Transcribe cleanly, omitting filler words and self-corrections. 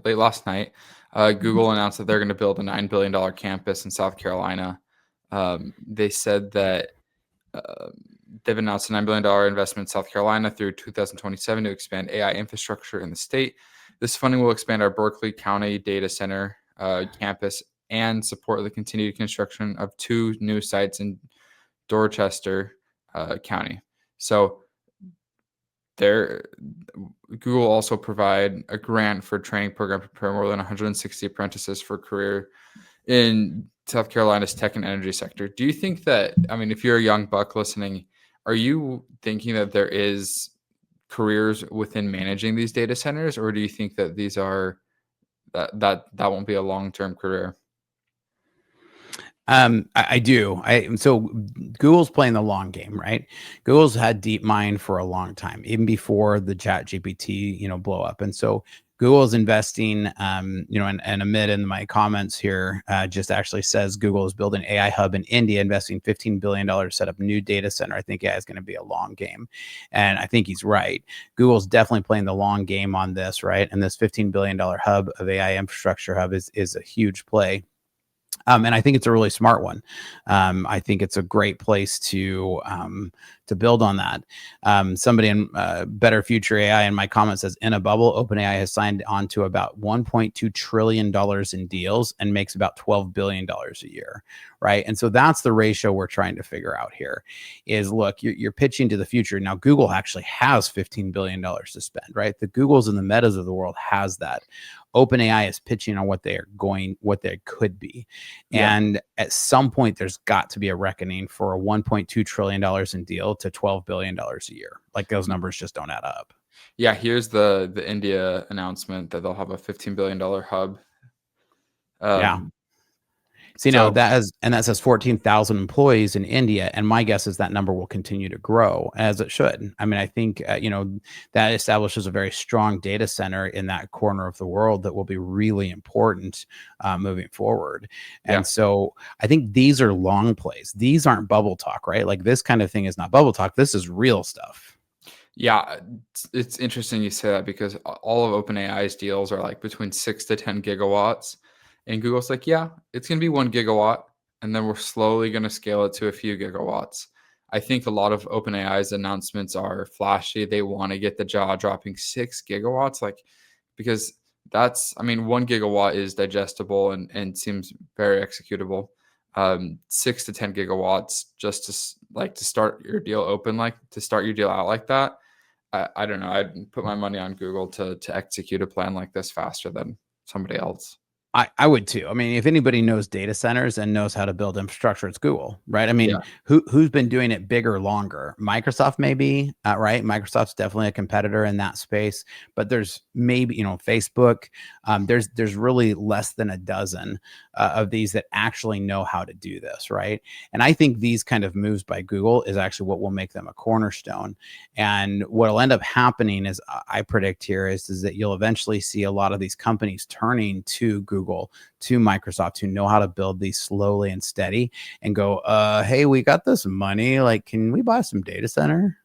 late last night, Google announced that they're going to build a $9 billion campus in South Carolina. They said that uh, they've announced a $9 billion investment in South Carolina through 2027 to expand AI infrastructure in the state. This funding will expand our Berkeley County data center campus and support the continued construction of 2 new sites in Dorchester County. So Google also provide a grant for training program to prepare more than 160 apprentices for career in South Carolina's tech and energy sector. Do you think that, I mean, if you're a young buck listening, are you thinking that there is careers within managing these data centers, or do you think that these are that won't be a long-term career? I do. So Google's playing the long game, right? Google's had DeepMind for a long time, even before the Chat GPT, blow up. And so Google's investing, and Amit in my comments here just actually says Google is building an AI hub in India, investing $15 billion to set up a new data center. I think AI is going to be a long game. And I think he's right. Google's definitely playing the long game on this, right? And this $15 billion hub of AI infrastructure hub is a huge play. And I think it's a really smart one. I think it's a great place to build on that. Somebody in Better Future AI in my comment says, in a bubble, OpenAI has signed on to about $1.2 trillion in deals and makes about $12 billion a year, right? And so that's the ratio we're trying to figure out here is, look, you're pitching to the future. Now, Google actually has $15 billion to spend, right? The Googles and the Metas of the world has that. OpenAI is pitching on what they could be. Yeah. And at some point, there's got to be a reckoning for a $1.2 trillion in deal to $12 billion a year. Like, those numbers just don't add up. Yeah, here's the India announcement that they'll have a $15 billion hub. Yeah. Um, See, now so that says 14,000 employees in India. And my guess is that number will continue to grow, as it should. I mean, I think, that establishes a very strong data center in that corner of the world that will be really important moving forward. yeah, And so I think these are long plays. These aren't bubble talk, right? Like, this kind of thing is not bubble talk. This is real stuff. yeah, it's interesting you say that because all of OpenAI's deals are like between 6 to 10 gigawatts. And Google's like, yeah, it's going to be 1 gigawatt. And then we're slowly going to scale it to a few gigawatts. I think a lot of OpenAI's announcements are flashy. They want to get the jaw dropping 6 gigawatts, like, because that's, I mean, 1 gigawatt is digestible and seems very executable. 6 to 10 gigawatts just to start your deal to start your deal out like that. I don't know. I'd put my money on Google to execute a plan like this faster than somebody else. I would too. I mean, if anybody knows data centers and knows how to build infrastructure, it's Google, right? I Yeah. mean, who's been doing it bigger, longer? Microsoft, maybe, right? Microsoft's definitely a competitor in that space, but there's maybe, Facebook. There's really less than a dozen of these that actually know how to do this, right? And I think these kind of moves by Google is actually what will make them a cornerstone. And what'll end up happening is, I predict here is that you'll eventually see a lot of these companies turning to Google, to Microsoft, who know how to build these slowly and steady, and go, hey, we got this money. Like, can we buy some data center?